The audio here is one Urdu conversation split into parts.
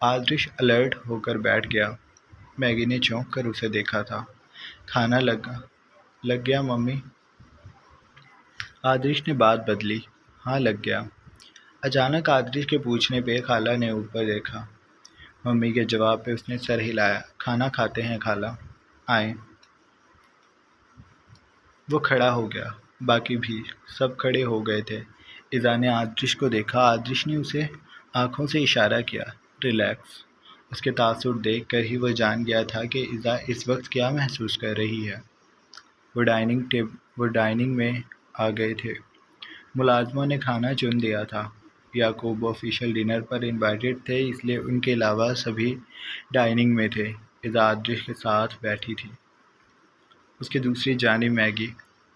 آدرش الرٹ ہو کر بیٹھ گیا۔ میگی نے چونک کر اسے دیکھا تھا۔ کھانا لگ گیا ممی؟ آدرش نے بات بدلی۔ ہاں لگ گیا۔ اچانک آدرش کے پوچھنے پہ خالہ نے اوپر دیکھا۔ ممی کے جواب پہ اس نے سر ہلایا۔ کھانا کھاتے ہیں خالہ، آئیں۔ وہ کھڑا ہو گیا۔ باقی بھی سب کھڑے ہو گئے تھے۔ ایذا نے آدرش کو دیکھا۔ آدرش نے اسے آنکھوں سے اشارہ کیا۔ ریلیکس۔ اس کے تاثر دیکھ کر ہی وہ جان گیا تھا کہ ایذا اس وقت کیا محسوس کر رہی ہے۔ وہ ڈائننگ میں آ گئے تھے۔ ملازموں نے کھانا چن دیا تھا۔ یعقوب آفیشیل ڈنر پر انوائٹڈ تھے، اس لیے ان کے علاوہ سبھی ڈائننگ میں تھے۔ ایذا آدرش کے ساتھ بیٹھی تھی۔ اس کے دوسری جانب میگی،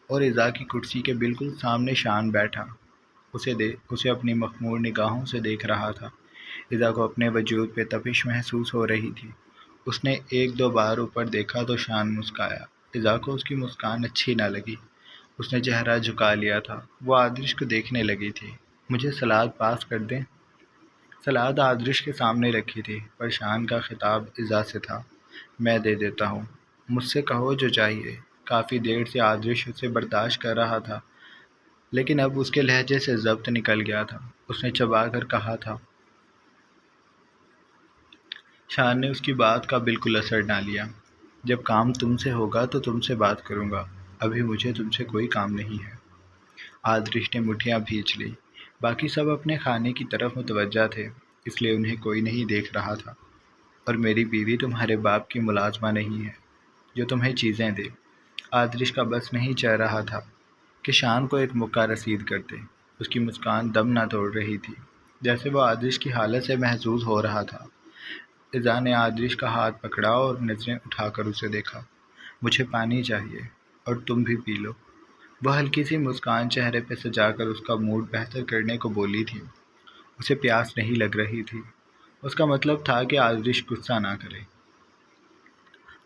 اور ایذا کی کرسی کے بالکل سامنے شان بیٹھا اسے اپنی مخمور نگاہوں سے دیکھ رہا تھا۔ ایذا کو اپنے وجود پہ تپش محسوس ہو رہی تھی۔ اس نے ایک دو بار اوپر دیکھا تو شان مسکرایا۔ ایذا کو اس کی مسکان اچھی نہ لگی۔ اس نے چہرہ جھکا لیا تھا۔ وہ آدرش کو دیکھنے لگی تھی۔ مجھے سلاد پاس کر دیں؟ سلاد آدرش کے سامنے رکھی تھی، پر شان کا خطاب ایذا سے تھا۔ میں دے دیتا ہوں، مجھ سے کہو جو چاہیے۔ کافی دیر سے آدرش اسے برداشت کر رہا تھا، لیکن اب اس کے لہجے سے ضبط نکل گیا تھا۔ اس نے چبا کر کہا تھا۔ شان نے اس کی بات کا بالکل اثر نہ لیا۔ جب کام تم سے ہوگا تو تم سے بات کروں گا، ابھی مجھے تم سے کوئی کام نہیں ہے۔ آدرش نے مٹھیاں بھینچ لی۔ باقی سب اپنے کھانے کی طرف متوجہ تھے، اس لیے انہیں کوئی نہیں دیکھ رہا تھا۔ اور میری بیوی تمہارے باپ کی ملازمہ نہیں ہے جو تمہیں چیزیں دے۔ آدرش کا بس نہیں چل رہا تھا کہ شان کو ایک موقع رسید کر دے۔ اس کی مسکان دم نہ توڑ رہی تھی، جیسے وہ آدرش کی حالت سے محظوظ ہو رہا تھا۔ ایذا نے آدرش کا ہاتھ پکڑا اور نظریں اٹھا کر اسے دیکھا۔ مجھے پانی چاہیے، اور تم بھی پی لو۔ وہ ہلکی سی مسکان چہرے پہ سجا کر اس کا موڈ بہتر کرنے کو بولی تھی۔ اسے پیاس نہیں لگ رہی تھی۔ اس کا مطلب تھا کہ آدرش غصہ نہ کرے۔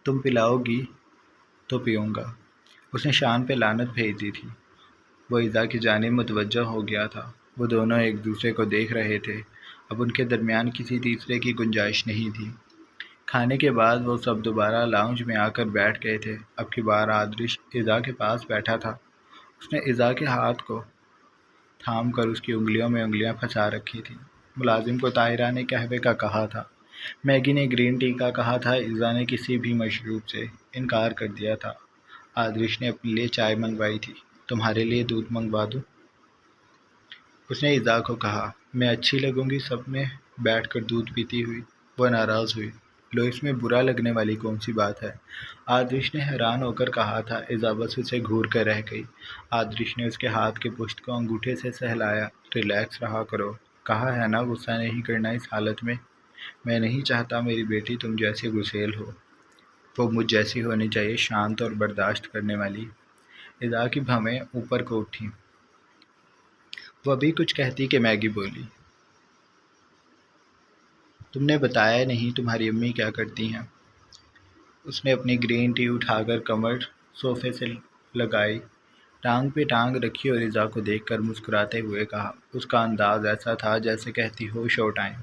تم پلاؤ گی تو پیوں گا۔ اس نے شان پہ لعنت بھیج دی تھی۔ وہ ایذا کی جانب متوجہ ہو گیا تھا۔ وہ دونوں ایک دوسرے کو دیکھ رہے تھے۔ اب ان کے درمیان کسی تیسرے کی گنجائش نہیں تھی۔ کھانے کے بعد وہ سب دوبارہ لاؤنج میں آ کر بیٹھ گئے تھے۔ اب کی بار آدرش ایذا کے پاس بیٹھا تھا۔ اس نے ایذا کے ہاتھ کو تھام کر اس کی انگلیوں میں انگلیاں پھنسا رکھی تھیں۔ ملازم کو طاہرہ نے قہوے کا کہا تھا، میگی نے گرین ٹی کا کہا تھا، ایذا نے کسی بھی مشروب سے انکار کر دیا تھا۔ آدرش نے اپنے لیے چائے منگوائی تھی۔ تمہارے لیے دودھ منگوا دوں؟ اس نے ایذا کو کہا۔ میں اچھی لگوں گی سب میں بیٹھ کر دودھ پیتی ہوئی؟ وہ ناراض ہوئی۔ لو، اس میں برا لگنے والی کون سی بات ہے؟ آدرش نے حیران ہو کر کہا تھا۔ ایذا بس اسے گھور کر رہ گئی۔ آدرش نے اس کے ہاتھ کے پشت کو انگوٹھے سے سہلایا۔ ریلیکس رہا کرو، کہا ہے نا غصہ نہیں کرنا اس حالت میں۔ میں نہیں چاہتا میری بیٹی تم جیسی غسیل ہو۔ وہ مجھ جیسی ہونی چاہیے، شانت اور برداشت کرنے والی۔ ایذا کی بھویں اوپر کو اٹھیں۔ وہ ابھی کچھ کہتی کہ میگی بولی۔ تم نے بتایا نہیں تمہاری امی کیا کرتی ہیں؟ اس نے اپنی گرین ٹی اٹھا کر کمر صوفے سے لگائی، ٹانگ پہ ٹانگ رکھی اور ایذا کو دیکھ کر مسکراتے ہوئے کہا۔ اس کا انداز ایسا تھا جیسے کہتی ہو شو ٹائم۔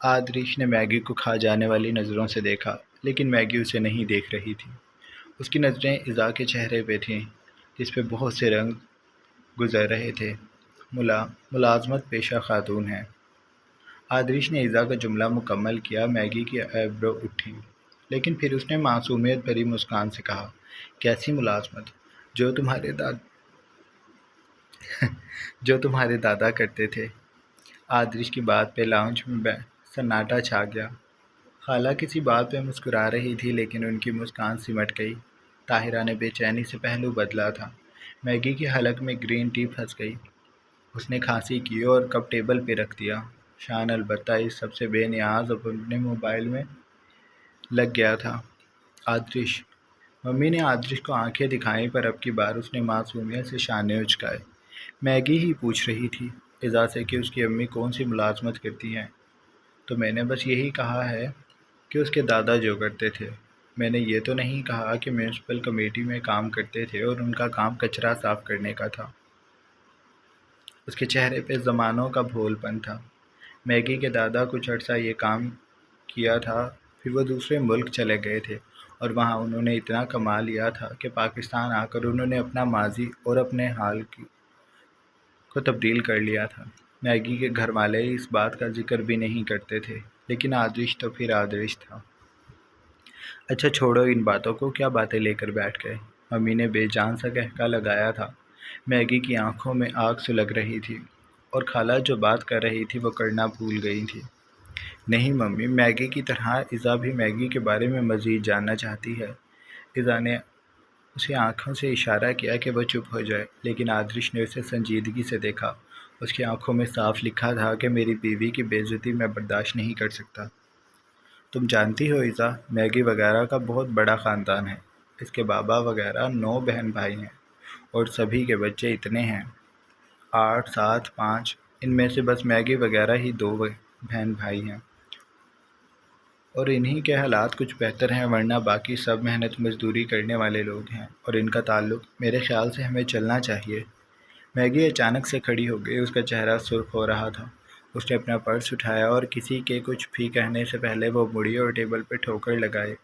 آدرش نے میگی کو کھا جانے والی نظروں سے دیکھا، لیکن میگی اسے نہیں دیکھ رہی تھی۔ اس کی نظریں ایذا کے چہرے پہ تھیں، جس پہ بہت سے رنگ گزر رہے تھے۔ ملازمت پیشہ خاتون ہے۔ آدرش نے ایذا کا جملہ مکمل کیا۔ میگی کی ایبرو اٹھی، لیکن پھر اس نے معصومیت بھری مسکان سے کہا، کیسی ملازمت؟ جو تمہارے دادا کرتے تھے۔ آدرش کی بات پہ لاؤنج میں سناٹا چھا گیا۔ خالہ کسی بات پہ مسکرا رہی تھی، لیکن ان کی مسکان سمٹ گئی۔ طاہرہ نے بے چینی سے پہلو بدلا تھا۔ میگی کی حلق میں گرین ٹی پھنس گئی۔ اس نے کھانسی کی اور کپ ٹیبل پہ رکھ دیا۔ شان البتہ اس سب سے بے نیاز اپنے موبائل میں لگ گیا تھا۔ آدرش، ممی نے آدرش کو آنکھیں دکھائیں، پر اب کی بار اس نے معصومیت سے شانے اچکائے۔ میگی ہی پوچھ رہی تھی ایذا سے کہ اس کی امی کون سی ملازمت کرتی ہیں، تو میں نے بس یہی کہا ہے کہ اس کے دادا جو کرتے تھے۔ میں نے یہ تو نہیں کہا کہ میونسپل کمیٹی میں کام کرتے تھے اور ان کا کام کچرا صاف کرنے کا تھا۔ اس کے چہرے پہ زمانوں کا بھول پن تھا۔ میگی کے دادا کچھ عرصہ یہ کام کیا تھا، پھر وہ دوسرے ملک چلے گئے تھے اور وہاں انہوں نے اتنا کما لیا تھا کہ پاکستان آ کر انہوں نے اپنا ماضی اور اپنے حال کو تبدیل کر لیا تھا۔ میگی کے گھر والے اس بات کا ذکر بھی نہیں کرتے تھے، لیکن آدرش تو پھر آدرش تھا۔ اچھا چھوڑو ان باتوں کو، کیا باتیں لے کر بیٹھ گئے؟ ممی نے بے جان سا کہکا لگایا تھا۔ میگی کی آنکھوں میں آگ سلگ رہی تھی اور خالہ جو بات کر رہی تھی وہ کرنا بھول گئی تھی۔ نہیں ممی، میگی کی طرح ایزا بھی میگی کے بارے میں مزید جاننا چاہتی ہے۔ ایزا نے اسے آنکھوں سے اشارہ کیا کہ وہ چپ ہو جائے، لیکن آدرش نے اسے سنجیدگی سے دیکھا۔ اس کی آنکھوں میں صاف لکھا تھا کہ میری بیوی کی بے عزتی میں برداشت نہیں کر سکتا۔ تم جانتی ہو ایزا، میگی وغیرہ کا بہت بڑا خاندان ہے۔ اس کے بابا وغیرہ 9 بہن بھائی ہیں اور سبھی کے بچے اتنے ہیں، 8، 7، 5۔ ان میں سے بس میگی وغیرہ ہی 2 بہن بھائی ہیں اور انہی کے حالات کچھ بہتر ہیں، ورنہ باقی سب محنت مزدوری کرنے والے لوگ ہیں اور ان کا تعلق میرے خیال سے ہمیں چلنا چاہیے۔ میگی اچانک سے کھڑی ہو گئی، اس کا چہرہ سرخ ہو رہا تھا۔ اس نے اپنا پرس اٹھایا اور کسی کے کچھ بھی کہنے سے پہلے وہ مڑی اور ٹیبل پہ ٹھوکر لگائے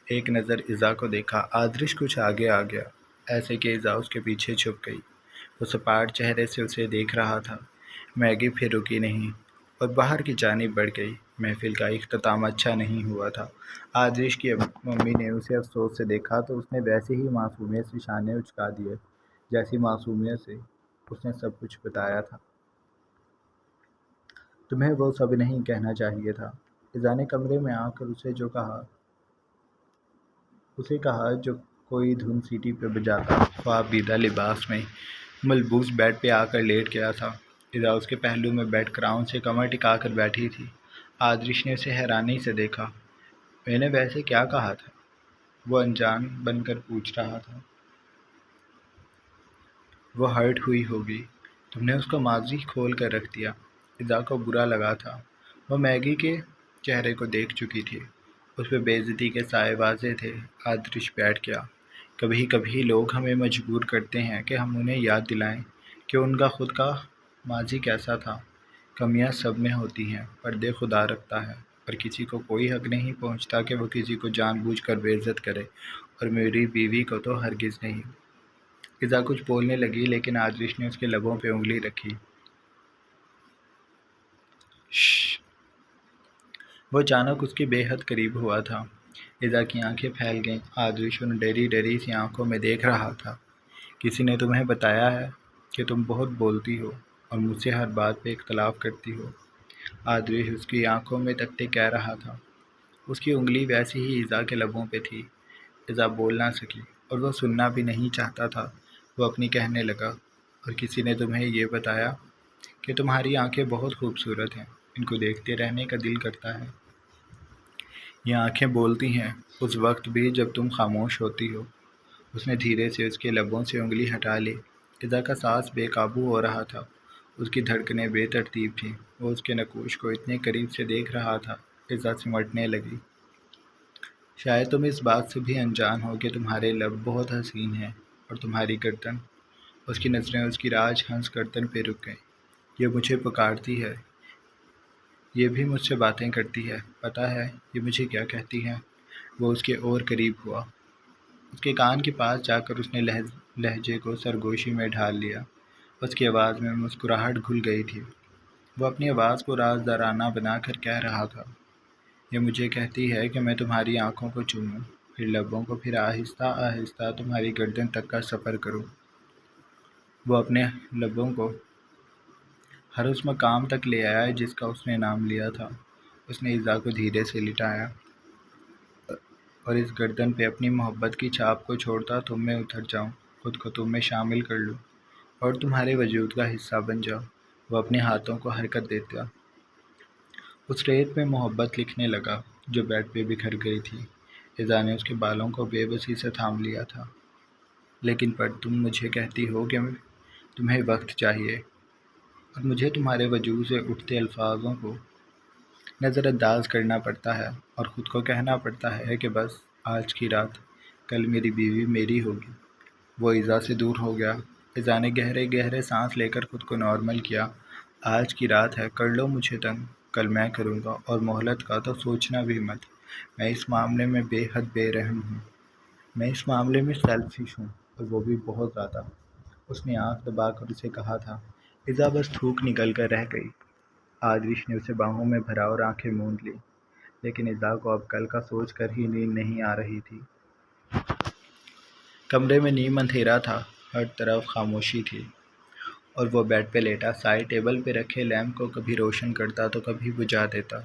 ایک نظر ایزا کو دیکھا۔ آدرش کچھ آگے آ گیا، ایسے کہ ایزا اس کے پیچھے چھپ گئی۔ وہ سپاٹ چہرے سے اسے دیکھ رہا تھا۔ میگی پھر رکی نہیں اور باہر کی جانب بڑھ گئی۔ محفل کا اختتام اچھا نہیں ہوا تھا۔ آدرش کی ممی نے اسے افسوس سے دیکھا تو اس نے ویسے ہی معصومیت سے شانے اچکا دیے، جیسی معصومیت سے اس نے سب کچھ بتایا تھا۔ تمہیں وہ سب نہیں کہنا چاہیے تھا۔ ایزا نے کمرے میں آ کر اسے کہا جو کوئی دھن سیٹی پہ بجاتا۔ خواب دیدہ لباس میں ملبوس بیڈ پہ آ کر لیٹ گیا تھا۔ ایزا اس کے پہلو میں بیٹھ کراؤن سے کمر ٹکا کر بیٹھی تھی۔ آدرش نے اسے حیرانی سے دیکھا۔ میں نے ویسے کیا کہا تھا؟ وہ انجان بن کر پوچھ رہا تھا۔ وہ ہرٹ ہوئی ہوگی، تم نے اس کا ماضی کھول کر رکھ دیا۔ ایزا کو برا لگا تھا۔ وہ میگی کے چہرے کو دیکھ چکی تھی، اس پہ بے عزتی کے سائے واضح تھے۔ آدرش بیٹھ گیا۔ کبھی کبھی لوگ ہمیں مجبور کرتے ہیں کہ ہم انہیں یاد دلائیں کہ ان کا خود کا ماضی کیسا تھا۔ کمیاں سب میں ہوتی ہیں، پردے خدا رکھتا ہے، اور کسی کو کوئی حق نہیں پہنچتا کہ وہ کسی کو جان بوجھ کر بے عزت کرے، اور میری بیوی کو تو ہرگز نہیں۔ ایزا کچھ بولنے لگی لیکن آدرش نے اس کے لبوں پہ انگلی رکھی۔ شش۔ وہ اچانک اس کے بے حد قریب ہوا تھا۔ ایزا کی آنکھیں پھیل گئیں۔ آدرش ان ڈری ڈری سی آنکھوں میں دیکھ رہا تھا۔ کسی نے تمہیں بتایا ہے کہ تم بہت بولتی ہو اور مجھ سے ہر بات پہ اختلاف کرتی ہو؟ آدرش اس کی آنکھوں میں تکتے کہہ رہا تھا۔ اس کی انگلی ویسی ہی ایزا کے لبوں پہ تھی۔ ایزا بول نہ سکی اور وہ سننا بھی نہیں چاہتا تھا۔ وہ اپنی کہنے لگا، اور کسی نے تمہیں یہ بتایا کہ تمہاری آنکھیں بہت خوبصورت ہیں، ان کو دیکھتے رہنے کا دل کرتا ہے۔ یہ آنکھیں بولتی ہیں اس وقت بھی جب تم خاموش ہوتی ہو۔ اس نے دھیرے سے اس کے لبوں سے انگلی ہٹا لی۔ ایزا کا سانس بے قابو ہو رہا تھا، اس کی دھڑکنیں بے ترتیب تھیں۔ وہ اس کے نقوش کو اتنے قریب سے دیکھ رہا تھا۔ ایزا سمٹنے لگی۔ شاید تم اس بات سے بھی انجان ہو کہ تمہارے لب بہت حسین ہیں اور تمہاری گردن۔ اس کی نظریں اس کی راج ہنس گردن پہ رک گئیں۔ یہ مجھے پکارتی ہے، یہ بھی مجھ سے باتیں کرتی ہے۔ پتہ ہے یہ مجھے کیا کہتی ہے؟ وہ اس کے اور قریب ہوا۔ اس کے کان کے پاس جا کر اس نے لہجے کو سرگوشی میں ڈھال لیا۔ اس کی آواز میں مسکراہٹ گھل گئی تھی۔ وہ اپنی آواز کو رازدارانہ بنا کر کہہ رہا تھا، یہ مجھے کہتی ہے کہ میں تمہاری آنکھوں کو چوموں، پھر لبوں کو، پھر آہستہ آہستہ تمہاری گردن تک کا سفر کروں۔ وہ اپنے لبوں کو ہر اس مقام تک لے آیا جس کا اس نے نام لیا تھا۔ اس نے ایزا کو دھیرے سے لٹایا اور اس گردن پہ اپنی محبت کی چھاپ کو چھوڑتا تم میں اتر جاؤں، خود کو تم میں شامل کر لوں اور تمہارے وجود کا حصہ بن جاؤں۔ وہ اپنے ہاتھوں کو حرکت دیتا اس ریت میں محبت لکھنے لگا جو بیڈ پہ بکھر گئی تھی۔ ایزا نے اس کے بالوں کو بے بسی سے تھام لیا تھا۔ لیکن پر تم مجھے کہتی ہو کہ تمہیں وقت چاہیے، اور مجھے تمہارے وجود سے اٹھتے الفاظوں کو نظر انداز کرنا پڑتا ہے اور خود کو کہنا پڑتا ہے کہ بس آج کی رات، کل میری بیوی میری ہوگی۔ وہ ایزا سے دور ہو گیا۔ ایزا نے گہرے گہرے سانس لے کر خود کو نارمل کیا۔ آج کی رات ہے، کر لو مجھے تنگ۔ کل میں کروں گا، اور مہلت کا تو سوچنا بھی مت۔ میں اس معاملے میں بے حد بے رحم ہوں۔ میں اس معاملے میں سیلفش ہوں، اور وہ بھی بہت زیادہ۔ اس نے آنکھ دبا کر اسے کہا تھا۔ اذا بس تھوک نکل کر رہ گئی۔ آدریش نے اسے باہوں میں بھرا اور آنکھیں موند لی، لیکن اذا کو اب کل کا سوچ کر ہی نیند نہیں آ رہی تھی۔ کمرے میں نیم اندھیرا تھا، ہر طرف خاموشی تھی، اور وہ بیڈ پہ لیٹا سائے ٹیبل پہ رکھے لیمپ کو کبھی روشن کرتا تو کبھی بجھا دیتا۔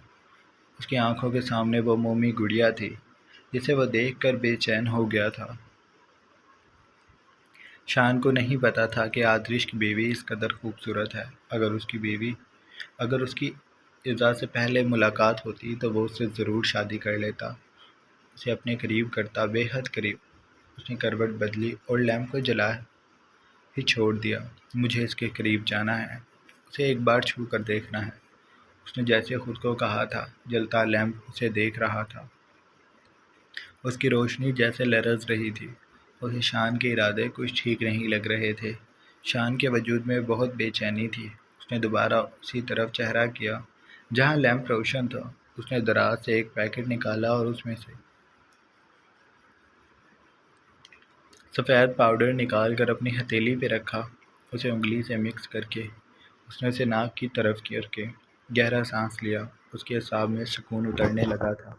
اس کی آنکھوں کے سامنے وہ مومی گڑیا تھی جسے وہ دیکھ کر بے چین ہو گیا تھا۔ شان کو نہیں پتا تھا کہ آدریش کی بیوی اس قدر خوبصورت ہے۔ اگر اس کی اذا سے پہلے ملاقات ہوتی تو وہ اس سے ضرور شادی کر لیتا، اسے اپنے قریب کرتا، بے حد قریب۔ اس نے کروٹ بدلی اور لیمپ کو جلا ہی چھوڑ دیا۔ مجھے اس کے قریب جانا ہے، اسے ایک بار چھو کر دیکھنا ہے۔ اس نے جیسے خود کو کہا تھا۔ جلتا لیمپ اسے دیکھ رہا تھا، اس کی روشنی جیسے لرز رہی تھی۔ اسے شان کے ارادے کچھ ٹھیک نہیں لگ رہے تھے۔ شان کے وجود میں بہت بے چینی تھی۔ اس نے دوبارہ اسی طرف چہرہ کیا جہاں لیمپ روشن تھا۔ اس نے دراز سے ایک پیکٹ نکالا اور اس میں سے سفید پاؤڈر نکال کر اپنی ہتھیلی پہ رکھا۔ اسے انگلی سے مکس کر کے اس نے اسے ناک کی طرف کر کے گہرا سانس لیا۔ اس کے اعصاب میں سکون اترنے لگا تھا۔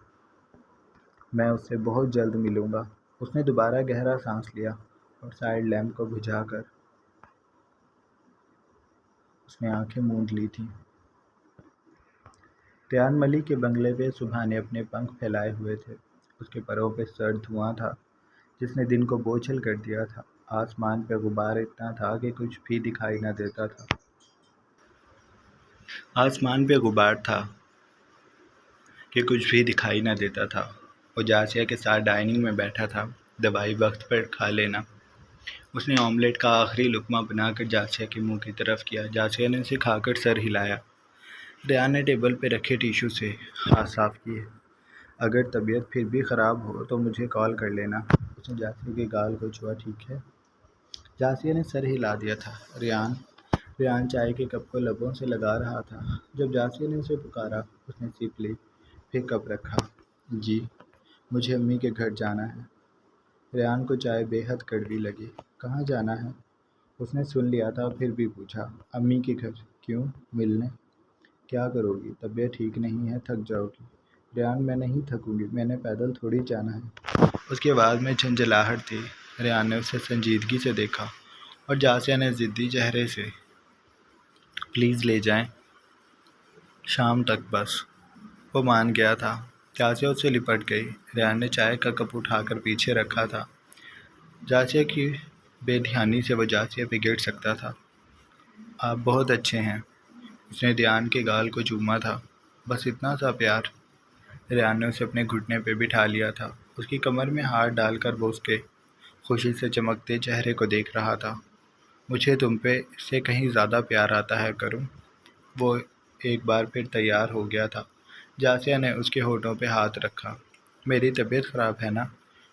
میں اس سے بہت جلد ملوں گا۔ اس نے دوبارہ گہرا سانس لیا اور سائیڈ لیمپ کو بجھا کر اس نے آنکھیں موند لی تھیں۔ ریان ملک کے بنگلے پہ صبح نے اپنے پنکھ پھیلائے ہوئے تھے۔ اس کے پروں پہ سرد دھواں تھا جس نے دن کو بوجھل کر دیا تھا۔ آسمان پہ غبار اتنا تھا کہ کچھ بھی دکھائی نہ دیتا تھا۔ وہ جاسیہ کے ساتھ ڈائننگ میں بیٹھا تھا۔ دوائی وقت پر کھا لینا۔ اس نے آملیٹ کا آخری لقمہ بنا کر جاسیہ کے منہ کی طرف کیا۔ جاسیہ نے اسے کھا کر سر ہلایا۔ ریان نے ٹیبل پہ رکھے ٹیشو سے ہاتھ صاف کیے۔ اگر طبیعت پھر بھی خراب ہو تو مجھے کال کر لینا۔ اس نے جاسیہ کے گال کو چھوا۔ ٹھیک ہے؟ جاسیہ نے سر ہلا دیا تھا۔ ریان چائے کے کپ کو لبوں سے لگا رہا تھا جب جاسیہ نے اسے پکارا۔ اس نے سپ لی، پھر کپ رکھا۔ جی، مجھے امی کے گھر جانا ہے۔ ریان کو چائے بے حد کڑوی لگی۔ کہاں جانا ہے؟ اس نے سن لیا تھا پھر بھی پوچھا۔ امی کے گھر۔ کیوں؟ ملنے؟ کیا کرو گی؟ طبیعت ٹھیک نہیں ہے، تھک جاؤ گی۔ ریان میں نہیں تھکوں گی، میں نے پیدل تھوڑی جانا ہے۔ اس کی آواز میں جھنجھلاہٹ تھی۔ ریان نے اسے سنجیدگی سے دیکھا اور جاسیہ نے ضدی چہرے سے پلیز لے جائیں، شام تک بس۔ وہ مان گیا تھا۔ جاسیہ اس سے لپٹ گئی۔ ریان نے چائے کا کپ اٹھا کر پیچھے رکھا تھا۔ جاسیہ کی بے دھیانی سے وہ جاسیہ پہ گر سکتا تھا۔ آپ بہت اچھے ہیں۔ اس نے ریان کے گال کو چوما تھا۔ بس اتنا سا پیار۔ ریان نے اسے اپنے گھٹنے پہ بٹھا لیا تھا۔ اس کی کمر میں ہاتھ ڈال کر وہ اس کے خوشی سے چمکتے چہرے کو دیکھ رہا تھا۔ مجھے تم پہ اس سے کہیں زیادہ پیار آتا ہے، کروں؟ وہ ایک بار پھر تیار ہو گیا تھا۔ جاسیہ نے اس کے ہونٹوں پہ ہاتھ رکھا۔ میری طبیعت خراب ہے نا؟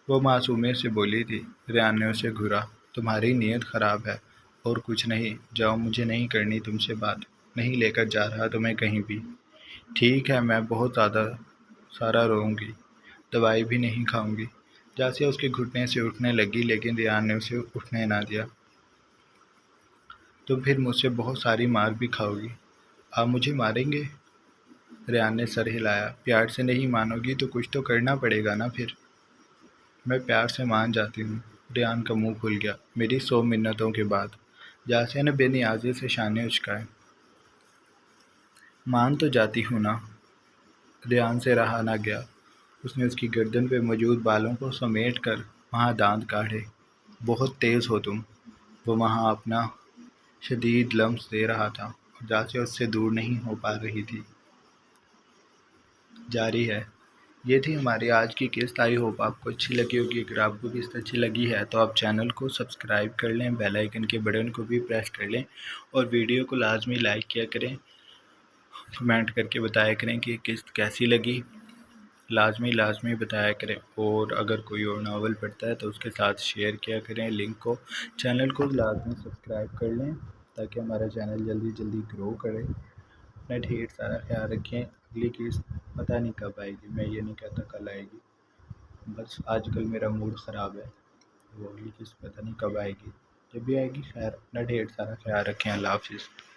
وہ معصومیت سے بولی تھی۔ ریان نے اسے گھورا۔ تمہاری نیت خراب ہے اور کچھ نہیں۔ جاؤ، مجھے نہیں کرنی تم سے بات۔ نہیں لے کر جا رہا تمہیں کہیں بھی۔ ٹھیک ہے، میں بہت سارا روؤں گی، دوائی بھی نہیں کھاؤں گی۔ جاسیہ اس کے گھٹنے سے اٹھنے لگی لیکن ریان نے اسے اٹھنے نہ دیا۔ تم پھر مجھ سے بہت ساری مار بھی کھاؤ گی۔ آپ مجھے ماریں گے؟ ریان نے سر ہلایا۔ پیار سے نہیں مانو گی تو کچھ تو کرنا پڑے گا نا پھر۔ میں پیار سے مان جاتی ہوں۔ ریان کا منہ کھل گیا۔ میری 100 منتوں کے بعد۔ جاسیہ نے بے نیازی سے شانے اچکائے۔ مان تو جاتی ہوں نا۔ ریان سے رہا نہ گیا۔ اس نے اس کی گردن پہ موجود بالوں کو سمیٹ کر وہاں دانت کاڑھے۔ بہت تیز ہو تم۔ وہ وہاں اپنا شدید لمس دے رہا تھا اور جاسیہ اس سے دور نہیں ہو پا رہی تھی۔ جاری ہے۔ یہ تھی ہماری آج کی قسط۔ آئی ہوپ آپ کو اچھی لگی ہوگی۔ اگر آپ کو قسط اچھی لگی ہے تو آپ چینل کو سبسکرائب کر لیں، بیل آئیکن کے بٹن کو بھی پریس کر لیں اور ویڈیو کو لازمی لائک کیا کریں۔ کمنٹ کر کے بتایا کریں کہ قسط کیسی لگی۔ لازمی بتایا کریں، اور اگر کوئی اور ناول پڑھتا ہے تو اس کے ساتھ شیئر کیا کریں لنک کو۔ چینل کو لازمی سبسکرائب کر لیں تاکہ ہمارا چینل جلدی گرو کرے۔ اپنا ڈھیر سارا خیال رکھیں، اگلی قسط پتہ نہیں کب آئے گی، میں یہ نہیں کہتا کل آئے گی، بس آج کل میرا موڈ خراب ہے، وہ اگلی قسط پتہ نہیں کب آئے گی، جب بھی آئے گی خیر، اپنا ڈھیر سارا خیال رکھیں، اللہ حافظ۔